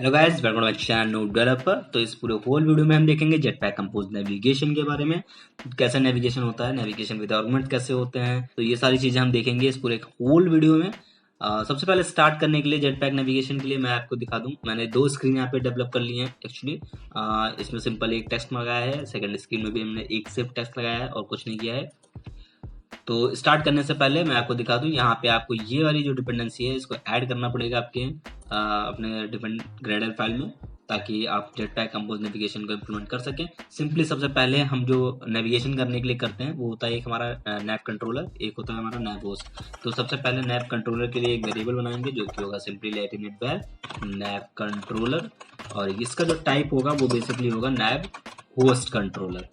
Hello guys, welcome back channel node developer. तो इस पूरे होल वीडियो में हम देखेंगे जेटपैक कंपोज नेविगेशन के बारे में। कैसा नेविगेशन होता है, नेविगेशन विद आर्गुमेंट कैसे होते हैं, तो ये सारी चीजें हम देखेंगे इस पूरे होल वीडियो में। सबसे पहले स्टार्ट करने के लिए जेटपैक नेविगेशन के लिए मैं आपको दिखा दूं, मैंने दो स्क्रीन यहाँ पे डेवलप कर लिए हैं एक्चुअली। इसमें सिंपल एक टेक्स्ट लगाया है, सेकंड स्क्रीन में भी हमने एक सिर्फ टेक्स्ट लगाया है और कुछ नहीं किया है। तो स्टार्ट करने से पहले मैं आपको दिखा दूं, यहाँ पे आपको ये वाली जो डिपेंडेंसी है इसको ऐड करना पड़ेगा आपके अपने डिपेंड ग्रेडल फाइल में, ताकि आप जेटपैक कंपोज नेविगेशन को इम्प्लीमेंट कर सकें। सिंपली सबसे पहले हम जो नेविगेशन करने के लिए करते हैं वो होता है एक हमारा नैप कंट्रोलर, एक होता है हमारा नैप होस्ट। तो सबसे पहले नैप कंट्रोलर के लिए एक वेरिएबल बनाएंगे जो कि होगा simply let it by nap controller, और इसका जो टाइप होगा वो बेसिकली होगा नैप होस्ट कंट्रोलर।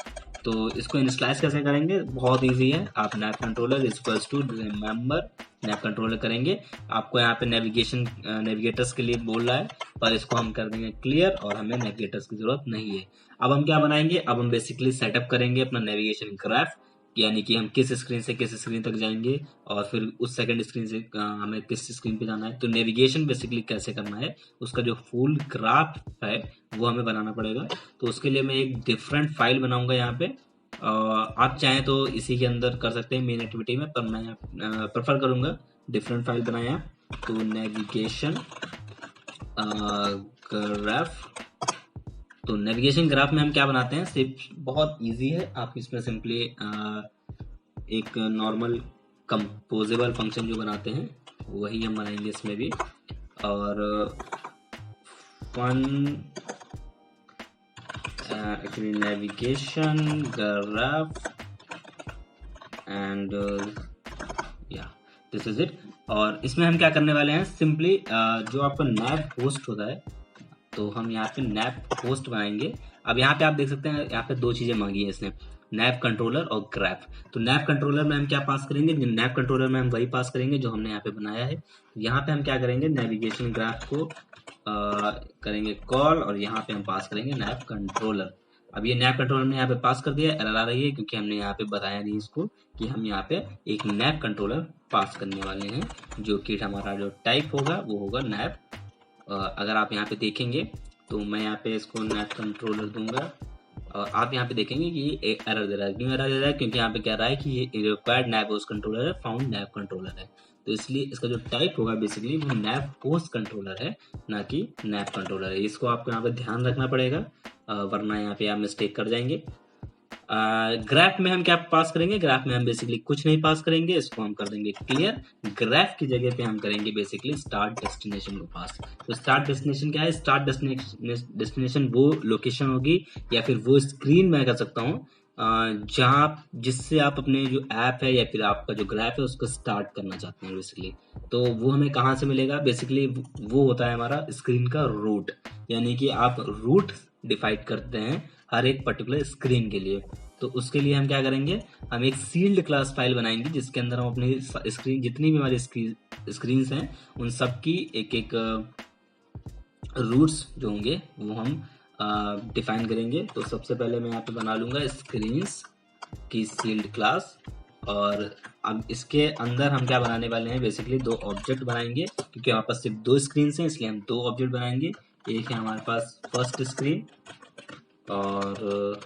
तो इसको इनिशियलाइज कैसे करेंगे, बहुत इजी है। आप nav controller equals to remember nav controller करेंगे। आपको यहाँ पे नेविगेटर्स के लिए बोल रहा है, पर इसको हम कर देंगे क्लियर और हमें नेविगेटर्स की जरूरत नहीं है। अब हम क्या बनाएंगे, अब हम बेसिकली सेटअप करेंगे अपना नेविगेशन ग्राफ, यानी कि हम किस स्क्रीन से किस स्क्रीन तक जाएंगे और फिर उस सेकंड स्क्रीन से हमें किस स्क्रीन पे जाना है। तो नेविगेशन बेसिकली कैसे करना है, उसका जो फुल ग्राफ है वो हमें बनाना पड़ेगा। तो उसके लिए मैं एक डिफरेंट फाइल बनाऊंगा यहाँ पे। आप चाहें तो इसी के अंदर कर सकते हैं मेन एक्टिविटी में, पर मैं प्रेफर करूंगा डिफरेंट फाइल बनाया। तो नेविगेशन ग्राफ, तो नेविगेशन ग्राफ में हम क्या बनाते हैं, सिर्फ बहुत इजी है। आप इसमें सिंपली एक नॉर्मल कंपोजेबल फंक्शन जो बनाते हैं वही हम बनाएंगे इसमें भी। और fun actually navigation graph and या दिस इज इट। और इसमें हम क्या करने वाले हैं, सिंपली जो आपका नैप होस्ट होता है, तो हम यहाँ पे नैप होस्ट बनाएंगे। अब यहाँ पे आप देख सकते हैं यहाँ पे दो चीजें मांगी है इसने, नैप कंट्रोलर और ग्राफ। तो नैप कंट्रोलर में हम क्या पास करेंगे, नैप कंट्रोलर में हम वही पास करेंगे जो हमने यहाँ पे बनाया है। यहाँ पे हम क्या करेंगे, नेविगेशन ग्राफ को करेंगे कॉल और यहाँ पे हम पास करेंगे नैप कंट्रोलर। अब ये नैप कंट्रोलर ने यहाँ पे पास कर दिया, एरर आ रही है क्योंकि हमने यहाँ पे बताया नहीं इसको कि हम यहाँ पे एक नैप कंट्रोलर पास करने वाले हैं, जो कि हमारा जो टाइप होगा वो होगा नैप। अगर आप यहाँ पे देखेंगे तो मैं यहाँ पे इसको नैप कंट्रोलर दूंगा और आप यहाँ पे देखेंगे कि ये एरर दे रहा है। क्यों एरर दे रहा है, क्योंकि यहाँ पे कह रहा है कि ये रिक्वायर्ड नैप होस्ट कंट्रोलर है, फाउंड नैप कंट्रोलर है। तो इसलिए इसका जो टाइप होगा बेसिकली वो नैप होस्ट कंट्रोलर है, ना कि नैप कंट्रोलर है। इसको आपको यहाँ पे ध्यान रखना पड़ेगा, वरना यहाँ पे आप मिस्टेक कर जाएंगे। ग्राफ में हम क्या पास करेंगे, ग्राफ में हम बेसिकली कुछ नहीं पास करेंगे, इसको हम कर देंगे क्लियर। ग्राफ की जगह पे हम करेंगे बेसिकली स्टार्ट डेस्टिनेशन को पास। तो स्टार्ट डेस्टिनेशन क्या है, स्टार्ट डेस्टिनेशन वो लोकेशन होगी या फिर वो स्क्रीन मैं कह सकता हूँ जहाँ जिससे आप अपने जो ऐप है या फिर आपका जो ग्राफ है उसको स्टार्ट करना चाहते हैं बेसिकली। तो वो हमें कहाँ से मिलेगा, बेसिकली वो होता है हमारा स्क्रीन का रूट, यानी कि आप रूट डिफाइड करते हैं हर एक पर्टिकुलर स्क्रीन के लिए। तो उसके लिए हम क्या करेंगे, हम एक सील्ड क्लास फाइल बनाएंगे जिसके अंदर हम अपनी स्क्रीन, जितनी भी हमारी स्क्रीन हैं उन सब की एक एक रूट्स जो होंगे वो हम डिफाइन करेंगे। तो सबसे पहले मैं यहाँ पे बना लूंगा स्क्रीन्स की सील्ड क्लास, और अब इसके अंदर हम क्या बनाने वाले हैं, बेसिकली दो ऑब्जेक्ट बनाएंगे क्योंकि हमारे पास सिर्फ दो स्क्रीन हैं, इसलिए हम दो ऑब्जेक्ट बनाएंगे। एक है हमारे पास फर्स्ट स्क्रीन और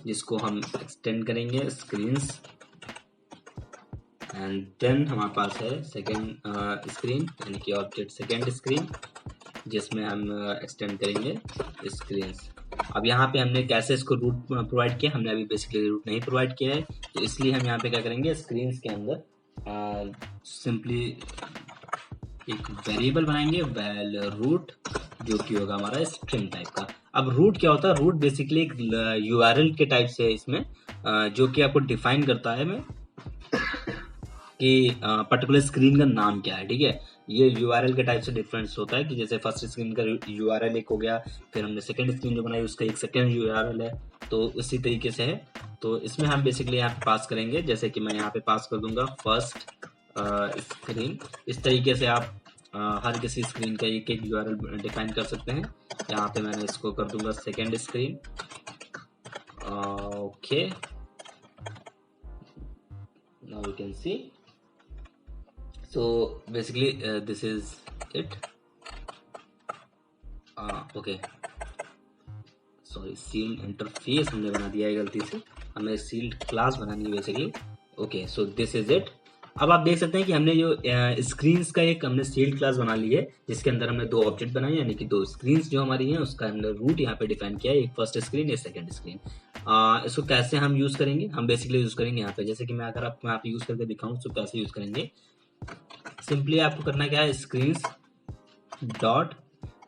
जिसको हम एक्सटेंड करेंगे स्क्रीन्स, एंड देन हमारे पास है सेकेंड स्क्रीन यानी कि ऑब्जेक्ट सेकेंड स्क्रीन जिसमें हम एक्सटेंड करेंगे स्क्रीन्स। अब यहाँ पे हमने कैसे इसको रूट प्रोवाइड किया, हमने अभी बेसिकली रूट नहीं प्रोवाइड किया है, तो इसलिए हम यहाँ पे क्या करेंगे, स्क्रीन्स के अंदर सिंपली एक वेरिएबल बनाएंगे वेल रूट, जो कि होगा हमारा स्ट्रिंग टाइप का। अब रूट क्या होता है, रूट बेसिकली एक यूआरएल के टाइप से है इसमें, जो कि आपको डिफाइन करता है में कि पर्टिकुलर स्क्रीन का नाम क्या है। ठीक है, ये यूआरएल के टाइप से डिफरेंस होता है कि जैसे फर्स्ट स्क्रीन का यूआरएल एक हो गया, फिर हमने सेकंड स्क्रीन जो बनाई उसका एक सेकंड यूआरएल है, तो उसी तरीके से है। तो इसमें हम बेसिकली यहाँ पे पास करेंगे, जैसे कि मैं यहाँ पे पास कर दूंगा फर्स्ट स्क्रीन। इस तरीके से आप हर किसी स्क्रीन का एक एक यूआरएल डिफाइन कर सकते हैं। यहाँ पे मैंने इसको कर दूंगा second screen. Okay, now you can see, so basically this is it। Okay sorry, sealed interface हमने बना दिया है गलती से, हमें सील्ड क्लास बनानी है basically. Okay so this is it. अब आप देख सकते हैं कि हमने जो स्क्रीन्स का एक हमने सील्ड क्लास बना ली है, जिसके अंदर हमने दो ऑब्जेक्ट बनाए, यानी कि दो स्क्रीन्स जो हमारी हैं उसका हमने रूट यहाँ पे डिफाइन किया है, एक फर्स्ट स्क्रीन एक सेकंड स्क्रीन। इसको कैसे हम यूज करेंगे, हम बेसिकली यूज करेंगे यहाँ पे, जैसे कि मैं अगर आपको यहाँ पे यूज करके दिखाऊं तो कैसे यूज करेंगे। सिंपली आपको करना क्या है, स्क्रीन्स डॉट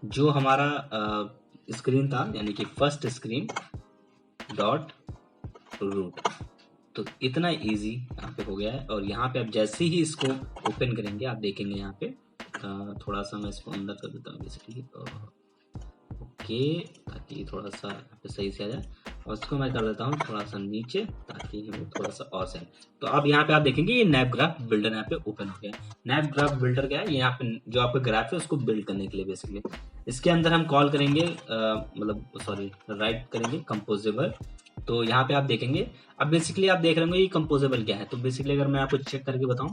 जो हमारा स्क्रीन था यानी कि फर्स्ट स्क्रीन डॉट रूट। तो इतना इजी यहाँ पे हो गया है। और यहाँ पे आप जैसे ही इसको ओपन करेंगे आप देखेंगे यहाँ पे थोड़ा सा मैं इसको अंदर कर देता हूँ बेसिकली, ओके, ताकि थोड़ा सा यहाँ पे सही से आ जाए। और इसको मैं कर देता हूँ थोड़ा सा नीचे ताकि हमें थोड़ा सा और सही। तो अब यहाँ पे आप देखेंगे ये नैप ग्राफ बिल्डर यहाँ पे ओपन हो गया। नैप ग्राफ बिल्डर क्या है, यहाँ पे जो आपका ग्राफ है उसको बिल्ड करने के लिए बेसिकली इसके अंदर हम कॉल करेंगे मतलब सॉरी राइट करेंगे कंपोजेबल। तो यहाँ पे आप देखेंगे, अब बेसिकली आप देख रहे होंगे ये कंपोजेबल क्या है। तो बेसिकली अगर मैं आपको चेक करके बताऊं,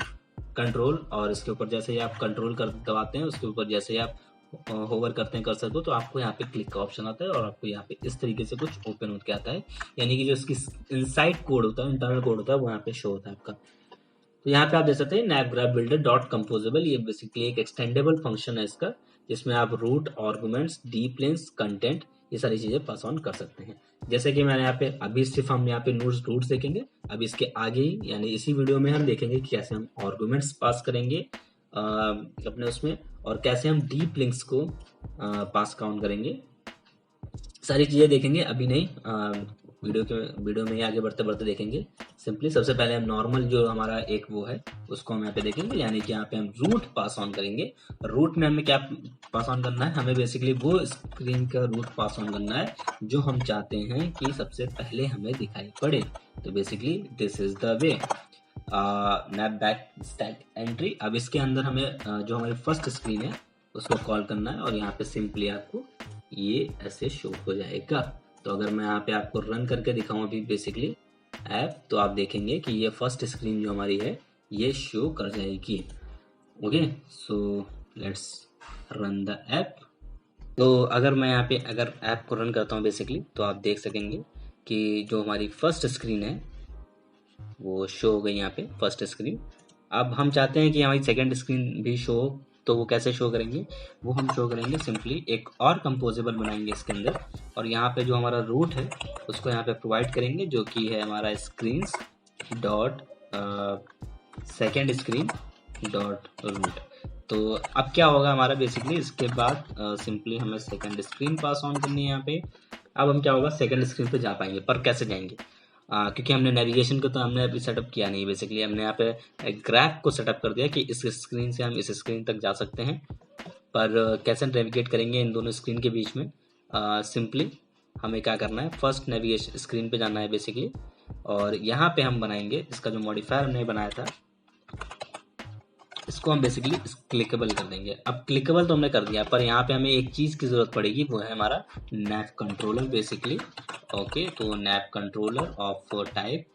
कंट्रोल और इसके ऊपर जैसे ही आप कंट्रोल कर दबाते हैं उसके ऊपर जैसे ही आप होवर करते हैं कर्सर को, तो आपको यहाँ पे क्लिक का ऑप्शन आता है और आपको यहाँ पे इस तरीके से कुछ ओपन होकर आता है, यानी कि जो इसकी इनसाइड कोड होता है, इंटरनल कोड होता है, वो यहाँ पे शो होता है आपका। तो यहाँ पे आप देख सकते हैं nav graph builder dot composable, ये बेसिकली एक एक्सटेंडेबल फंक्शन है इसका, जिसमें आप route, arguments, deep links, content, ये सारी चीजें पास ऑन कर सकते हैं। जैसे कि मैंने यहाँ पे अभी सिर्फ हम यहाँ पे रूट्स देखेंगे, अब इसके आगे ही यानी इसी वीडियो में हम देखेंगे कि कैसे हम आर्गुमेंट्स पास करेंगे अपने उसमें, और कैसे हम डीप लिंक्स को पास काउंट करेंगे। सारी चीजें देखेंगे, अभी नहीं, वीडियो में ही आगे बढ़ते बढ़ते देखेंगे। सिंपली सबसे पहले हम नॉर्मल जो हमारा एक वो है उसको हम यहाँ पे देखेंगे, यानी कि यहाँ पे हम रूट पास ऑन करेंगे। रूट में हमें क्या पास ऑन करना है, हमें बेसिकली वो स्क्रीन का रूट पास ऑन करना है जो हम चाहते हैं कि सबसे पहले हमें दिखाई पड़े। तो basically this is the way nap back stack entry. अब इसके अंदर हमें जो हमारी फर्स्ट स्क्रीन है उसको कॉल करना है और यहाँ पे सिंपली आपको ये ऐसे शो हो जाएगा। तो अगर मैं यहाँ पे आपको रन करके दिखाऊं अभी बेसिकली ऐप, तो आप देखेंगे कि ये फर्स्ट स्क्रीन जो हमारी है ये शो कर जाएगी। Okay so let's run the app. तो अगर मैं यहाँ पे अगर ऐप को रन करता हूँ बेसिकली, तो आप देख सकेंगे कि जो हमारी फर्स्ट स्क्रीन है वो शो हो गई यहाँ पे फर्स्ट स्क्रीन। अब हम चाहते हैं कि हमारी सेकंड स्क्रीन भी शो हो, तो वो कैसे शो करेंगे, वो हम शो करेंगे सिंपली एक और कंपोजेबल बनाएंगे इसके अंदर, और यहाँ पे जो हमारा रूट है उसको यहाँ पे प्रोवाइड करेंगे, जो कि है हमारा screens dot second screen dot route. तो अब क्या होगा हमारा बेसिकली इसके बाद सिंपली हमें सेकंड स्क्रीन पास ऑन करनी है यहाँ पे। अब हम क्या होगा सेकंड स्क्रीन पे जा पाएंगे, पर कैसे जाएंगे, क्योंकि हमने नेविगेशन को तो हमने अभी सेटअप किया नहीं, बेसिकली हमने यहाँ पे ग्राफ को सेटअप कर दिया कि इस स्क्रीन से हम इस स्क्रीन तक जा सकते हैं, पर कैसे नेविगेट करेंगे इन दोनों स्क्रीन के बीच में। सिंपली हमें क्या करना है, फर्स्ट नेविगेशन स्क्रीन पे जाना है बेसिकली, और यहाँ पे हम बनाएंगे इसका जो मॉडिफायर हमने बनाया था इसको हम बेसिकली क्लिकेबल कर देंगे। अब क्लिकेबल तो हमने कर दिया, पर यहाँ पे हमें एक चीज की जरूरत पड़ेगी, वो है हमारा नैप कंट्रोलर बेसिकली। ओके तो नैप कंट्रोलर ऑफ टाइप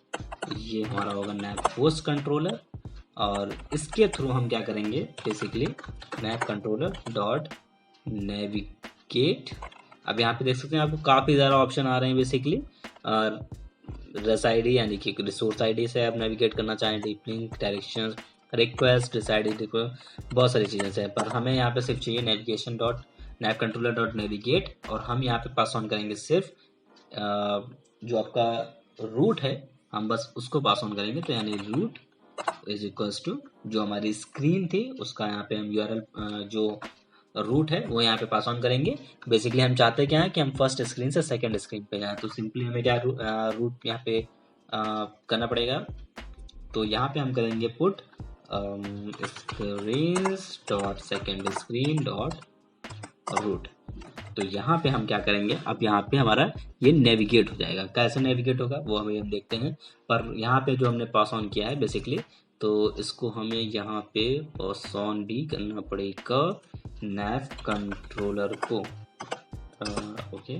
ये हमारा होगा नैप होस्ट कंट्रोलर, और इसके थ्रू हम क्या करेंगे basically nap controller dot navigate. अब यहाँ पे देख सकते हैं आपको काफी ज्यादा ऑप्शन आ रहे हैं बेसिकली, रेस आईडी यानी कि रिसोर्स आईडी से आप नेविगेट करना चाहें, deep link, direction, request, decide, बहुत सारी चीजें से, पर हमें यहाँ पे सिर्फ चाहिए navigation dot nap controller dot navigate, और हम यहाँ पे पास ऑन करेंगे सिर्फ जो आपका रूट है हम बस उसको पास ऑन करेंगे। तो यानी रूट इज इक्वल्स टू जो हमारी स्क्रीन थी उसका यहाँ पे हम यूआरएल जो रूट है वो यहाँ पे पास ऑन करेंगे। बेसिकली हम चाहते क्या है कि हम फर्स्ट स्क्रीन से सेकंड स्क्रीन पे जाए, तो सिंपली हमें क्या रूट यहाँ पे करना पड़ेगा। तो यहाँ पे हम करेंगे put screens dot second screen dot route. तो यहाँ पे हम क्या करेंगे, अब यहाँ पे हमारा ये नेविगेट हो जाएगा। कैसे नेविगेट होगा वो हमें हम देखते हैं, पर यहाँ पे जो हमने पास ऑन किया है बेसिकली, तो इसको हमें यहाँ पे पास ऑन भी करना पड़ेगा नैप कंट्रोलर को। ओके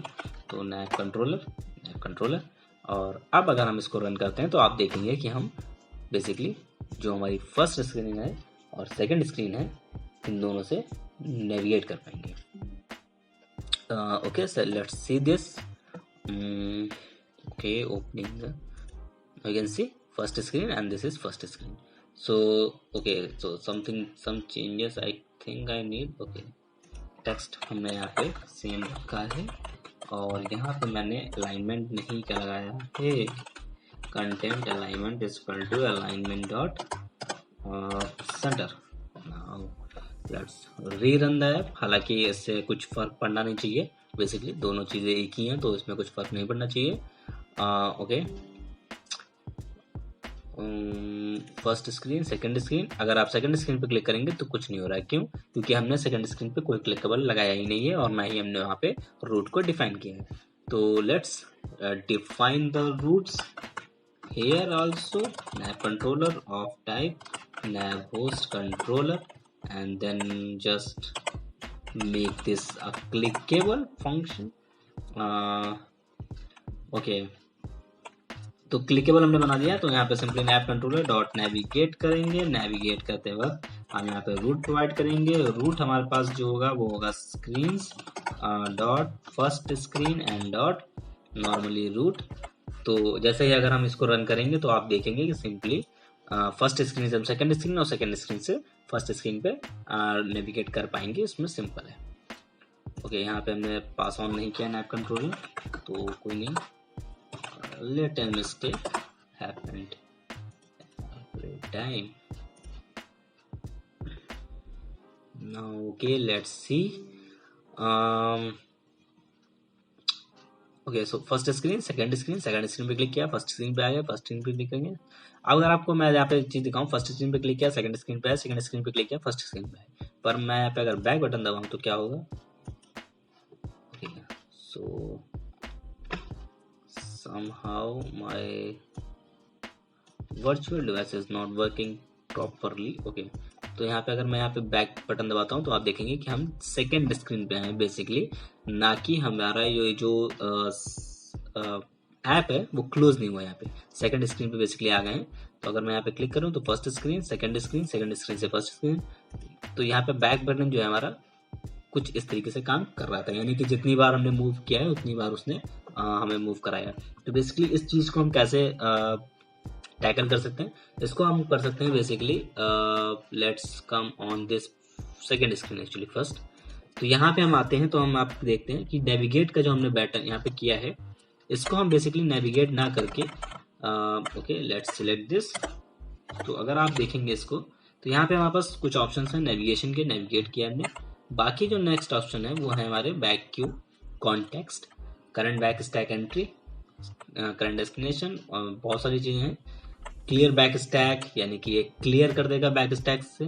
तो नैप कंट्रोलर। और अब अगर हम इसको रन करते हैं तो आप देखेंगे कि हम बेसिकली जो हमारी फर्स्ट स्क्रीन है और सेकंड स्क्रीन है इन दोनों से नेविगेट कर पाएंगे। Okay, so let's see this. Okay, opening the, you can see first screen and this is first screen. So okay, so some changes I think I need. Okay, text हमने यहाँ पे same रखा है और यहाँ पे मैंने अलाइनमेंट नहीं क्या लगाया है, content alignment is equal to alignment dot centre. Now let's rerun the app. हालांकि इससे कुछ फर्क पड़ना नहीं चाहिए, बेसिकली दोनों चीज़ें एक ही हैं तो इसमें कुछ फर्क नहीं पड़ना चाहिए। Okay, first screen second screen, अगर आप सेकंड स्क्रीन पे क्लिक करेंगे तो कुछ नहीं हो रहा है। क्यों? क्योंकि हमने सेकंड स्क्रीन पे कोई क्लिकेबल लगाया ही नहीं है और ना ही हमने वहाँ पे रूट को डिफाइन किया है। तो let's define the routes here also, nav controller of type nav host controller and then just make this a clickable function। Okay, तो क्लिकेबल हमने बना दिया। तो यहाँ पे simply nav controller dot navigate करेंगे। नेविगेट करते वक्त हम यहाँ पे रूट प्रोवाइड करेंगे। रूट हमारे पास जो होगा वो होगा screens dot first screen and dot normally route. तो जैसे ही अगर हम इसको रन करेंगे तो आप देखेंगे कि सिंपली फर्स्ट स्क्रीन से हम सेकंड स्क्रीन और सेकंड स्क्रीन से फर्स्ट स्क्रीन पे नेविगेट कर पाएंगे। इसमें सिंपल है। ओके, यहाँ पे हमने पास ऑन नहीं किया nav कंट्रोलर, तो कोई नहीं, little mistake happened every time. Now okay, let's see. Okay, so first screen second screen पे क्लिक किया, फर्स्ट स्क्रीन पे आ गया, फर्स्ट स्क्रीन पे क्लिक करेंगे। अब अगर आपको मैं यहाँ पे एक चीज दिखाऊं, फर्स्ट स्क्रीन पे क्लिक किया, सेकंड स्क्रीन पे है, सेकंड स्क्रीन पे क्लिक किया, फर्स्ट स्क्रीन पे है, पर मैं यहाँ पे अगर बैक बटन दबाऊं तो क्या होगा? Okay, so somehow my virtual device is not working properly। Okay, तो यहाँ पे अगर मैं यहाँ पे बैक बटन दबाता हूँ तो आप देखेंगे कि हम सेकेंड स्क्रीन पे हैं बेसिकली, ना कि हमारा ये जो ऐप है वो क्लोज नहीं हुआ। यहाँ पे सेकेंड स्क्रीन पे बेसिकली आ गए हैं। तो अगर मैं यहाँ पे क्लिक करूँ तो फर्स्ट स्क्रीन सेकेंड स्क्रीन से फर्स्ट स्क्रीन, तो यहाँ पे बैक बटन जो है हमारा कुछ इस तरीके से काम कर रहा था, यानी कि जितनी बार हमने मूव किया है उतनी बार उसने हमें मूव कराया। तो बेसिकली इस चीज को हम कैसे टैकल कर सकते हैं? इसको हम कर सकते हैं basically, let's come on this second screen actually first. तो यहाँ पे हम आते हैं तो हम आप देखते हैं कि नेविगेट का जो हमने बटन यहाँ पे किया है, इसको हम बेसिकली नेविगेट ना करके ओके, लेट्स सिलेक्ट दिस। तो अगर आप देखेंगे इसको तो यहाँ पे हमारे पास कुछ ऑप्शन है नेविगेशन के, नेविगेट किया हमने। बाकी जो नेक्स्ट ऑप्शन है वो है हमारे back Q, context, current back stack entry, current destination और बहुत सारी चीजें हैं। क्लियर बैक स्टैक, यानी कि ये क्लियर कर देगा बैक स्टैक से,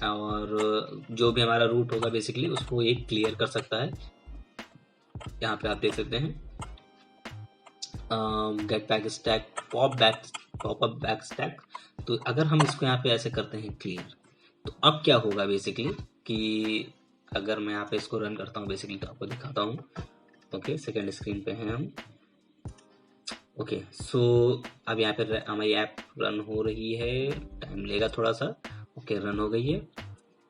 और जो भी हमारा रूट होगा बेसिकली उसको ये क्लियर कर सकता है। यहाँ पे आप देख सकते हैं get back stack, pop up back stack. तो अगर हम इसको यहाँ पे ऐसे करते हैं क्लियर, तो अब क्या होगा बेसिकली कि अगर मैं यहाँ पे इसको रन करता हूँ बेसिकली तो आपको दिखाता हूँ। ओके, सेकेंड स्क्रीन पे हैं हम। ओके, सो अब यहाँ पे हमारी ऐप रन हो रही है, टाइम लेगा थोड़ा सा। ओके, रन हो गई है।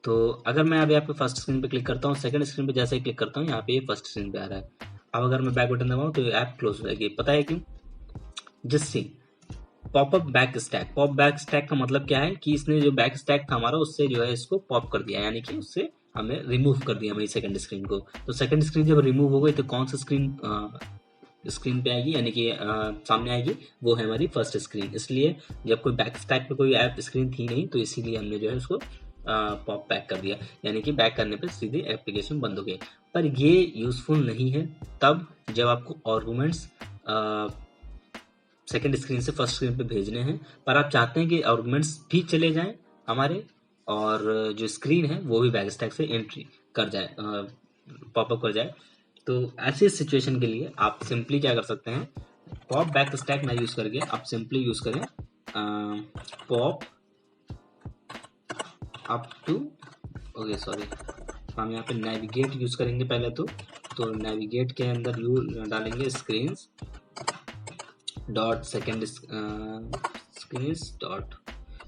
तो अगर मैं अब यहाँ पे फर्स्ट स्क्रीन पे क्लिक करता हूँ, सेकंड स्क्रीन पे जैसे ही क्लिक करता हूँ यहाँ पे ये फर्स्ट स्क्रीन पे आ रहा है। अब अगर मैं बैक बटन दबाऊँ तो ऐप क्लोज हो जाएगी। पता है क्यों? जिससे पॉप बैक स्टैक का मतलब क्या है कि इसने जो बैक स्टैक था हमारा उससे जो है इसको पॉप कर दिया, यानी कि उससे हमें रिमूव कर दिया हमारी सेकंड स्क्रीन को। तो सेकंड स्क्रीन जब रिमूव हो गई तो कौन सा स्क्रीन पे आएगी, यानी कि सामने आएगी, वो है हमारी फर्स्ट स्क्रीन। इसलिए जब कोई बैक स्टैक पे कोई ऐप स्क्रीन थी नहीं तो इसीलिए हमने जो है उसको पॉप बैक कर दिया, यानी कि बैक करने पे सीधे एप्लीकेशन बंद हो गई। पर ये यूजफुल नहीं है तब जब आपको आर्गुमेंट्स सेकेंड स्क्रीन से फर्स्ट स्क्रीन पे भेजने हैं, पर आप चाहते हैं कि आर्गुमेंट्स भी चले जाएं हमारे और जो स्क्रीन है वो भी बैक स्टैक से एंट्री कर जाए, पॉपअप कर जाए। तो ऐसी सिचुएशन के लिए आप सिंपली क्या कर सकते हैं, पॉप बैक स्टैक ना यूज करके आप सिंपली यूज करें pop up to, okay sorry, हम यहाँ पे नेविगेट यूज करेंगे पहले। तो नेविगेट के अंदर यू डालेंगे screens dot second screen dot,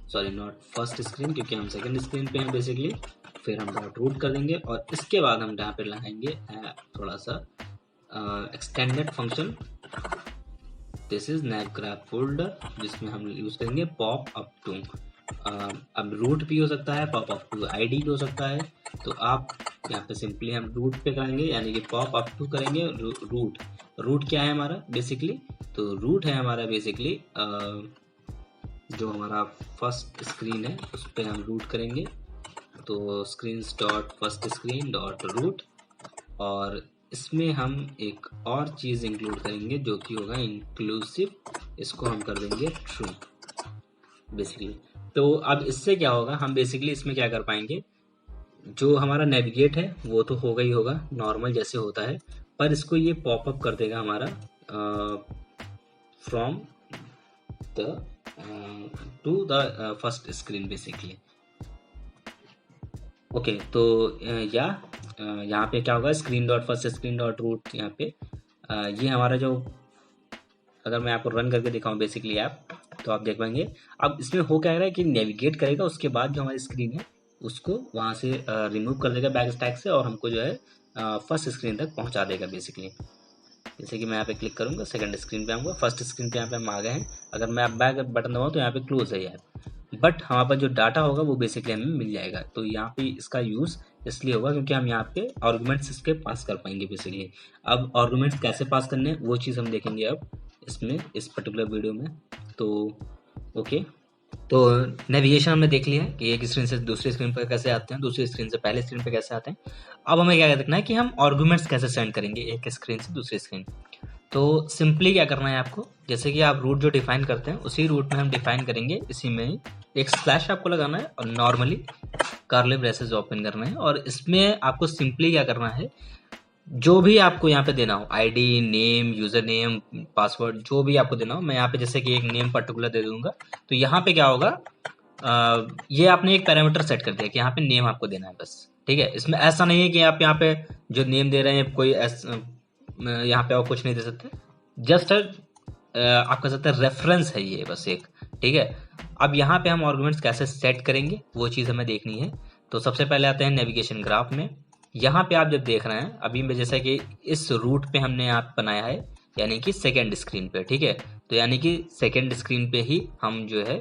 sorry not first screen, क्योंकि हम सेकेंड स्क्रीन पे हैं बेसिकली, फिर हम डॉट रूट कर देंगे और इसके बाद हम यहाँ पे लगाएंगे थोड़ा सा एक्सटेंडेड फंक्शन, दिस इज नैपग्राफ फोल्डर, जिसमें हम यूज करेंगे पॉप अप टू। अब रूट भी हो सकता है, पॉप अप टू आईडी भी हो सकता है, तो आप यहाँ पे सिंपली हम रूट पे करेंगे, यानी कि पॉप अप टू करेंगे। रूट रूट क्या है हमारा बेसिकली, तो रूट है हमारा बेसिकली जो हमारा फर्स्ट स्क्रीन है उस पर हम रूट करेंगे, तो screen dot first screen dot route, और इसमें हम एक और चीज़ इंक्लूड करेंगे जो कि होगा इंक्लूसिव, इसको हम कर देंगे ट्रू बेसिकली। तो अब इससे क्या होगा, हम बेसिकली इसमें क्या कर पाएंगे, जो हमारा नेविगेट है वो तो होगा ही होगा नॉर्मल जैसे होता है, पर इसको ये पॉपअप कर देगा हमारा from the to the first screen basically. Okay, तो यहाँ पे क्या होगा, screen dot first screen dot route, यहाँ पे ये हमारा जो, अगर मैं आपको रन करके दिखाऊं बेसिकली ऐप, तो आप देख पाएंगे। अब इसमें हो क्या रहा है कि नेविगेट करेगा, उसके बाद जो हमारी स्क्रीन है उसको वहाँ से रिमूव कर देगा बैक स्टैक से, और हमको जो है फर्स्ट स्क्रीन तक पहुँचा देगा बेसिकली। जैसे कि मैं यहाँ पे क्लिक करूँगा, सेकंड स्क्रीन पे आऊँगा, फर्स्ट स्क्रीन पे यहाँ पे हम आ गए हैं। अगर मैं बैक बटन दबाऊँ तो यहाँ पे क्लोज है यार, बट हमारे पास जो डाटा होगा वो बेसिकली हमें मिल जाएगा। तो यहाँ पे इसका यूज़ इसलिए होगा क्योंकि हम यहाँ पे आर्गुमेंट्स इसके पास कर पाएंगे बेसिकली। अब आर्गुमेंट्स कैसे पास करने हैं वो चीज़ हम देखेंगे अब इसमें, इस पर्टिकुलर वीडियो में। तो ओके, तो नेविगेशन हमने देख लिया है कि एक स्क्रीन से दूसरी स्क्रीन पर कैसे आते हैं, दूसरी स्क्रीन से पहले स्क्रीन पर कैसे आते हैं। अब हमें क्या देखना है कि हम आर्गुमेंट्स कैसे सेंड करेंगे एक स्क्रीन से दूसरी स्क्रीन। तो सिंपली क्या करना है आपको, जैसे कि आप रूट जो डिफाइन करते हैं उसी रूट में हम डिफाइन करेंगे, इसी में ही एक स्लैश आपको लगाना है और नॉर्मली कर्ली ब्रेसेस ओपन करना है, और इसमें आपको सिंपली क्या करना है, जो भी आपको यहाँ पे देना हो, ID, name, user name, password, जो भी आपको देना हो, मैं यहाँ पे जैसे कि एक नेम पर्टिकुलर दे दूंगा। तो यहाँ पे क्या होगा, ये आपने एक पैरामीटर सेट कर दिया कि यहाँ पे नेम आपको देना है बस, ठीक है। इसमें ऐसा नहीं है कि आप यहाँ पे जो नेम दे रहे हैं कोई यहाँ पे और कुछ नहीं दे सकते, जस्ट आप कह सकते हैं रेफरेंस है ये बस एक, ठीक है। अब यहाँ पे हम आर्गुमेंट्स कैसे सेट करेंगे वो चीज़ हमें देखनी है। तो सबसे पहले आते हैं नेविगेशन ग्राफ में। यहाँ पे आप जब देख रहे हैं अभी में, जैसा कि इस रूट पे हमने यहाँ बनाया है, यानी कि सेकेंड स्क्रीन पे, ठीक है। तो यानी कि सेकेंड स्क्रीन पे ही हम जो है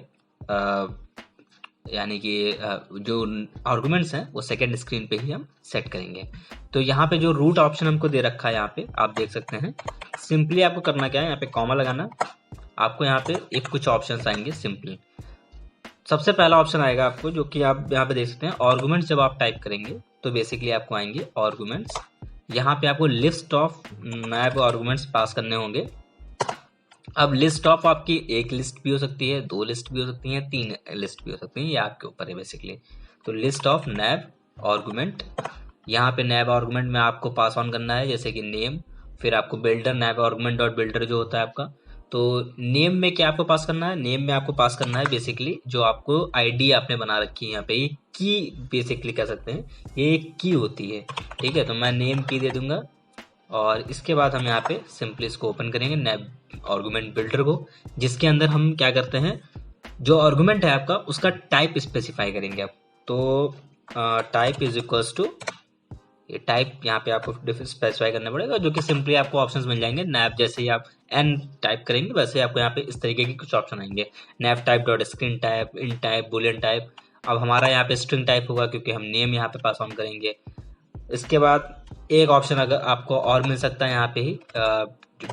यानी कि जो आर्गुमेंट्स हैं वो सेकेंड स्क्रीन पे ही हम सेट करेंगे। तो यहाँ पे जो रूट ऑप्शन हमको दे रखा है, यहाँ पे आप देख सकते हैं, सिंपली आपको करना क्या है, यहाँ पे कॉमा लगाना। आपको यहाँ पे एक कुछ ऑप्शंस आएंगे सिंपली। सबसे पहला ऑप्शन आएगा आपको, जो कि आप यहाँ पे देख सकते हैं, आर्गुमेंट्स। जब आप टाइप करेंगे तो बेसिकली आपको आएंगे आर्गुमेंट्स। यहाँ पे आपको list of NAB arguments pass करने होंगे। अब लिस्ट ऑफ आपकी एक लिस्ट भी हो सकती है, दो लिस्ट भी हो सकती है, तीन लिस्ट भी हो सकती है, ये आपके ऊपर है बेसिकली। तो लिस्ट ऑफ नैब आर्गुमेंट, यहाँ पे नैब आर्गुमेंट में आपको पास ऑन करना है, जैसे कि नेम, फिर आपको बिल्डर, नैब आर्गुमेंट डॉट बिल्डर जो होता है आपका। तो नेम में क्या आपको पास करना है, नेम में आपको पास करना है बेसिकली जो आपको आईडी आपने बना रखी है, यहाँ पे की बेसिकली कह सकते हैं, ये एक की होती है, ठीक है। तो मैं नेम की दे दूंगा, और इसके बाद हम यहाँ पे सिंपली इसको ओपन करेंगे नैब आर्गुमेंट बिल्डर को, जिसके अंदर हम क्या करते हैं, जो आर्गुमेंट है आपका उसका टाइप स्पेसिफाई करेंगे आप। तो टाइप इज इक्वल्स टू, ये टाइप यहाँ पे आपको स्पेसिफाई करना पड़ेगा, जो कि सिंपली आपको ऑप्शंस मिल जाएंगे। नैप जैसे ही आप एन टाइप करेंगे वैसे आपको यहाँ पे इस तरीके के कुछ ऑप्शन आएंगे, नैप type dot screen type, in type, boolean type. अब हमारा यहाँ पे स्ट्रिंग टाइप होगा क्योंकि हम नेम यहाँ पे पास ऑन करेंगे। इसके बाद एक ऑप्शन अगर आपको और मिल सकता है यहाँ पे ही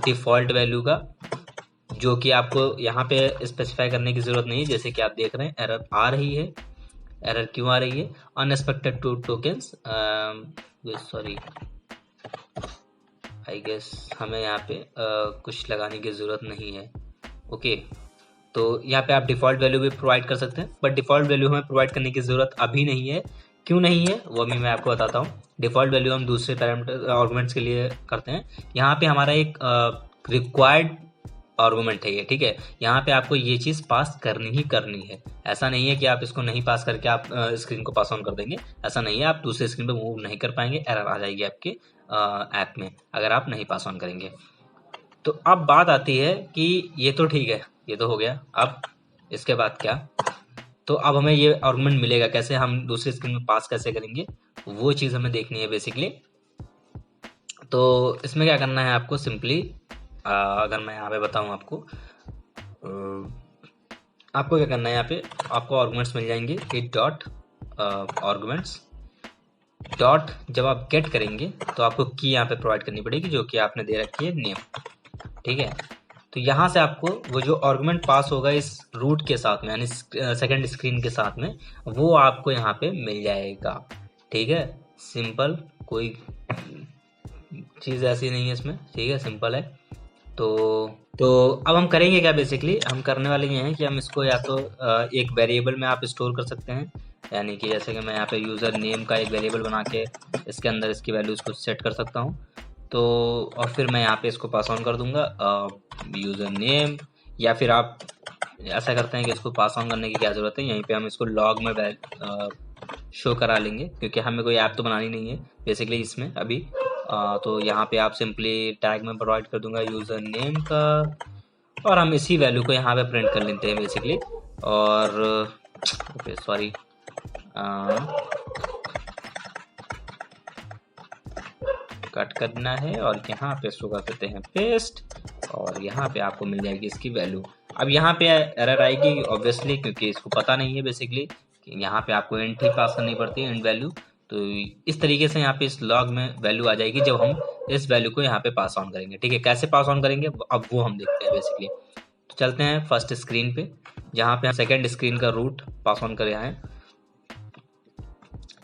डिफॉल्ट वैल्यू का, जो कि आपको यहाँ पे स्पेसिफाई करने की जरूरत नहीं है। जैसे कि आप देख रहे हैं एरर आ रही है, एरर क्यों आ रही है, unexpected two tokens, sorry I guess हमें यहाँ पे कुछ लगाने की ज़रूरत नहीं है। ओके, तो यहाँ पे आप डिफ़ॉल्ट वैल्यू भी प्रोवाइड कर सकते हैं, बट डिफ़ॉल्ट वैल्यू हमें प्रोवाइड करने की ज़रूरत अभी नहीं है। क्यों नहीं है वो भी मैं आपको बताता हूँ। डिफ़ॉल्ट वैल्यू हम दूसरे पैरामीटर आर्गुमेंट्स के लिए करते हैं। यहाँ पे हमारा एक रिक्वायर्ड आर्गुमेंट है ये, ठीक है। यहाँ पे आपको ये चीज़ पास करनी ही करनी है। ऐसा नहीं है कि आप इसको नहीं पास करके आप स्क्रीन को पास ऑन कर देंगे, ऐसा नहीं है। आप दूसरे स्क्रीन पे मूव नहीं कर पाएंगे, एरर आ जाएगी आपके ऐप में अगर आप नहीं पास ऑन करेंगे। तो अब बात आती है कि ये तो ठीक है, ये तो हो गया, अब इसके बाद क्या। तो अब हमें ये आर्गुमेंट मिलेगा कैसे, हम दूसरी स्क्रीन में पास कैसे करेंगे, वो चीज़ हमें देखनी है बेसिकली। तो इसमें क्या करना है आपको, सिंपली अगर मैं यहाँ पे बताऊँ आपको, आपको क्या करना है, यहाँ पे आपको आर्गुमेंट्स मिल जाएंगे, इट डॉट आर्गुमेंट्स डॉट, जब आप गेट करेंगे तो आपको की यहाँ पे प्रोवाइड करनी पड़ेगी, जो कि आपने दे रखी है नेम, ठीक है। तो यहाँ से आपको वो जो आर्गुमेंट पास होगा इस रूट के साथ में, यानी सेकंड स्क्रीन के साथ में, वो आपको यहाँ पे मिल जाएगा, ठीक है। सिंपल, कोई चीज़ ऐसी नहीं है इसमें, ठीक है, सिंपल है। तो अब हम करेंगे क्या, बेसिकली हम करने वाले ये हैं कि हम इसको या तो एक वेरिएबल में आप स्टोर कर सकते हैं, यानी कि जैसे कि मैं यहाँ पे यूज़र नेम का एक वेरिएबल बना के इसके अंदर इसकी वैल्यूज़ को सेट कर सकता हूँ। तो और फिर मैं यहाँ पे इसको पास ऑन कर दूंगा यूज़र नेम, या फिर आप ऐसा करते हैं कि इसको पास ऑन करने की क्या ज़रूरत है, यहीं पे हम इसको लॉग में शो करा लेंगे, क्योंकि हमें कोई ऐप तो बनानी नहीं है बेसिकली इसमें अभी। तो यहाँ पे आप सिंपली टैग में प्रोवाइड कर दूंगा यूज़र नेम का, और हम इसी वैल्यू को यहाँ पे प्रिंट कर लेते हैं बेसिकली। और ओके सॉरी, कट करना है और यहाँ पे इसको कर देते हैं पेस्ट, और यहाँ पे आपको मिल जाएगी इसकी वैल्यू। अब यहाँ पे एरर आएगी ऑब्वियसली, क्योंकि इसको पता नहीं है बेसिकली कि यहाँ पे आपको इंट ही पास करनी पड़ती है, इंट वैल्यू। तो इस तरीके से यहाँ पे इस लॉग में वैल्यू आ जाएगी जब हम इस वैल्यू को यहाँ पे पास ऑन करेंगे, ठीक है। कैसे पास ऑन करेंगे अब वो हम देखते हैं बेसिकली। तो चलते हैं फर्स्ट स्क्रीन पे, जहाँ पे हम सेकेंड स्क्रीन का रूट पास ऑन कर रहे हैं।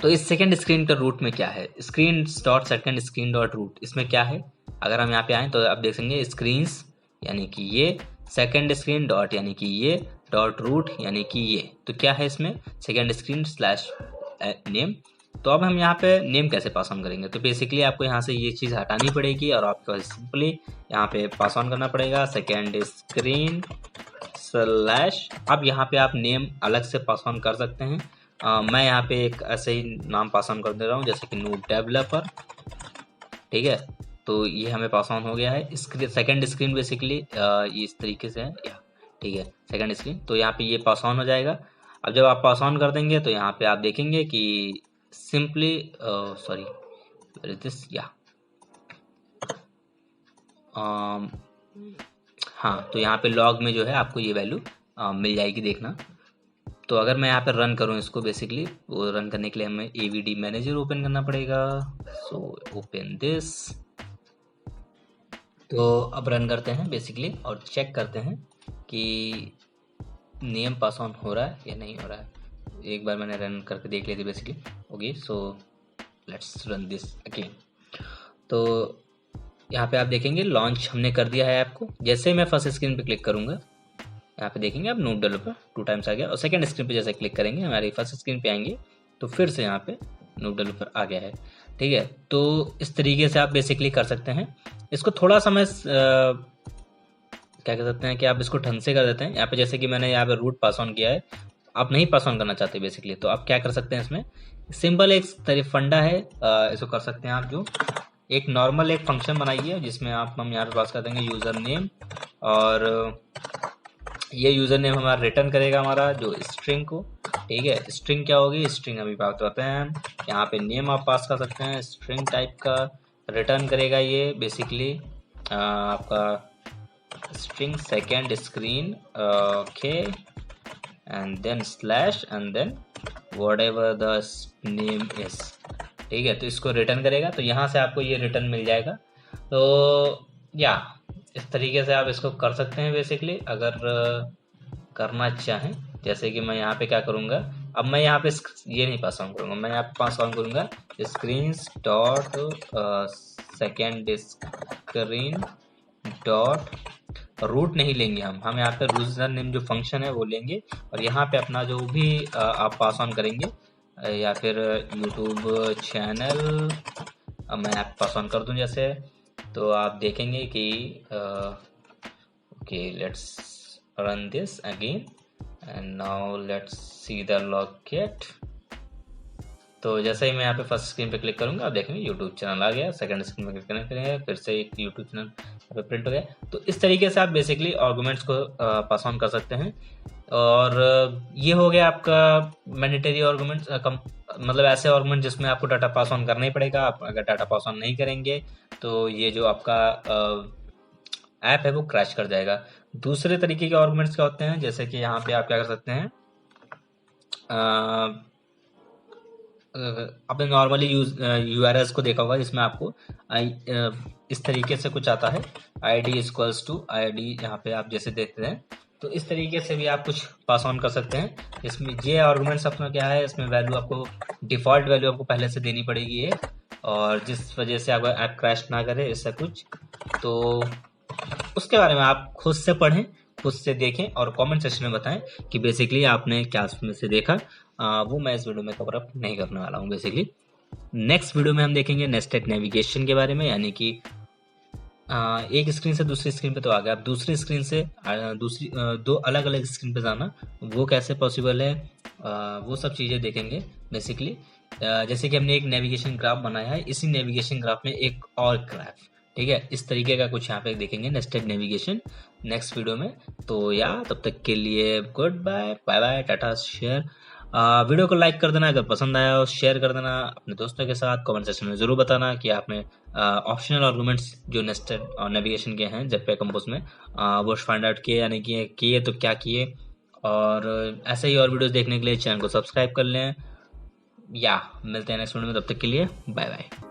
तो इस सेकेंड स्क्रीन का रूट में क्या है, screen dot second screen dot route, इसमें क्या है, अगर हम यहाँ पे आए तो आप देख सकेंगे स्क्रीन्स यानी कि ये, सेकेंड स्क्रीन डॉट यानी कि ये, डॉट रूट यानी कि ये। तो क्या है इसमें, सेकेंड स्क्रीन स्लैश नेम। तो अब हम यहाँ पे नेम कैसे पास ऑन करेंगे, तो बेसिकली आपको यहाँ से ये चीज़ हटानी पड़ेगी और आपको सिंपली यहाँ पे पास ऑन करना पड़ेगा सेकेंड स्क्रीन स्लैश। अब यहाँ पे आप नेम अलग से पास ऑन कर सकते हैं। मैं यहाँ पे एक ऐसे ही नाम पास ऑन कर दे रहा हूँ, जैसे कि नूब डेवलपर, ठीक है। तो ये हमें पास ऑन हो गया है। सेकंड स्क्रीन बेसिकली ये इस तरीके से है, ठीक है, सेकंड स्क्रीन। तो यहाँ पे ये पास ऑन हो जाएगा। अब जब आप पास ऑन कर देंगे तो यहाँ पे आप देखेंगे कि सिंपली सॉरी दिस या हाँ, तो यहाँ पे लॉग में जो है आपको ये वैल्यू मिल जाएगी, देखना। तो अगर मैं यहाँ पर रन करूँ इसको, बेसिकली वो रन करने के लिए हमें AVD मैनेजर ओपन करना पड़ेगा। So open this. तो अब रन करते हैं बेसिकली और चेक करते हैं कि नेम पास ऑन हो रहा है या नहीं हो रहा है। एक बार मैंने रन करके देख लिया थी basically. Okay, so let's run this again. तो यहाँ पे आप देखेंगे लॉन्च हमने कर दिया है ऐप को। जैसे मैं फर्स्ट स्क्रीन पे क्लिक करूँगा, यहाँ पे देखेंगे आप नूब डेवलपर 2 टाइम्स आ गया, और सेकंड स्क्रीन पे जैसे क्लिक करेंगे हमारी फर्स्ट स्क्रीन पे आएंगे तो फिर से यहाँ पे नूब डेवलपर आ गया है, ठीक है। तो इस तरीके से आप बेसिकली कर सकते हैं। इसको थोड़ा सा मैं क्या कह सकते हैं कि आप इसको ढंग से कर देते हैं। यहाँ पे जैसे कि मैंने यहाँ पे रूट पास ऑन किया है, आप नहीं पास ऑन करना चाहते बेसिकली, तो आप क्या कर सकते हैं, इसमें सिंपल एक फंडा है, इसको कर सकते हैं आप, जो एक नॉर्मल एक फंक्शन बनाइए जिसमें हम यहाँ पे पास कर देंगे यूज़र नेम, और ये यूज़र नेम हमारा रिटर्न करेगा हमारा जो स्ट्रिंग को, ठीक है। स्ट्रिंग क्या होगी, स्ट्रिंग अभी बात करते हैं। यहाँ पे नेम आप पास कर सकते हैं स्ट्रिंग टाइप का, रिटर्न करेगा ये बेसिकली आपका string second screen, okay, and then slash and then whatever the name is, ठीक है। तो इसको रिटर्न करेगा, तो यहाँ से आपको ये रिटर्न मिल जाएगा। तो या इस तरीके से आप इसको कर सकते हैं बेसिकली, अगर करना चाहें। जैसे कि मैं यहाँ पे क्या करूँगा, अब मैं यहाँ पे ये नहीं पास ऑन करूँगा, मैं यहाँ पे पास ऑन करूँगा screen dot second screen dot route नहीं लेंगे हम यहाँ पे यूजर नेम जो फंक्शन है वो लेंगे, और यहाँ पे अपना जो भी आप पास ऑन करेंगे, या फिर यूट्यूब चैनल मैं आप पास ऑन कर दूं जैसे, तो आप देखेंगे कि okay, let's run this again and now let's see the locket. तो जैसे ही मैं यहाँ पे फर्स्ट स्क्रीन पे क्लिक करूंगा, आप देखेंगे यूट्यूब चैनल आ गया। सेकंड स्क्रीन में क्लिक करेंगे, फिर से एक यूट्यूब चैनल यहाँ पे प्रिंट हो गया। तो इस तरीके से आप बेसिकली आर्गुमेंट्स को पास ऑन कर सकते हैं। और ये हो गया आपका मैंडेटरी आर्गुमेंट्स, मतलब ऐसे आर्गुमेंट जिसमें आपको डाटा पास ऑन करना ही पड़ेगा। आप अगर डाटा पास ऑन नहीं करेंगे तो ये जो आपका ऐप है वो क्रैश कर जाएगा। दूसरे तरीके के आर्गुमेंट्स क्या होते हैं, जैसे कि यहाँ पे आप क्या कर सकते हैं, आपने नॉर्मली यूआरएल्स को देखा होगा, जिसमें आपको इस तरीके से कुछ आता है, id इक्वल्स टू id, यहाँ पे आप जैसे देखते हैं। तो इस तरीके से भी आप कुछ पास ऑन कर सकते हैं। इसमें ये आर्गुमेंट्स अपना क्या है, इसमें वैल्यू आपको डिफॉल्ट वैल्यू आपको पहले से देनी पड़ेगी है, और जिस वजह से आपका ऐप क्रैश ना करे इससे कुछ। तो उसके बारे में आप खुद से पढ़ें, खुद से देखें और कमेंट सेक्शन में बताएं कि बेसिकली आपने क्या उसमें से देखा। वो मैं इस वीडियो में कवर अप नहीं करने वाला हूँ बेसिकली। नेक्स्ट वीडियो में हम देखेंगे नेस्टेड नेविगेशन के बारे में, यानी कि एक स्क्रीन से दूसरी स्क्रीन पे तो आ गया, अब दूसरी स्क्रीन से दूसरी दो अलग अलग स्क्रीन पे जाना वो कैसे पॉसिबल है, वो सब चीज़ें देखेंगे बेसिकली। जैसे कि हमने एक नेविगेशन ग्राफ बनाया है, इसी नेविगेशन ग्राफ में एक और ग्राफ, ठीक है, इस तरीके का कुछ यहाँ पे देखेंगे नेस्टेड नेविगेशन नेक्स्ट वीडियो में। तो या तब तक के लिए good bye, bye bye, tata, share. Video को लाइक कर देना अगर पसंद आया, और शेयर कर देना अपने दोस्तों के साथ। कमेंट सेक्शन में ज़रूर बताना कि आपने ऑप्शनल आर्गुमेंट्स जो नेस्टेड नेविगेशन के हैं जेटपैक कंपोज में वो फाइंड आउट किए या नहीं किए तो क्या किए। और ऐसे ही और वीडियोस देखने के लिए चैनल को सब्सक्राइब कर लें। या मिलते हैं नेक्स्ट वीडियो में, तब तक के लिए बाय बाय।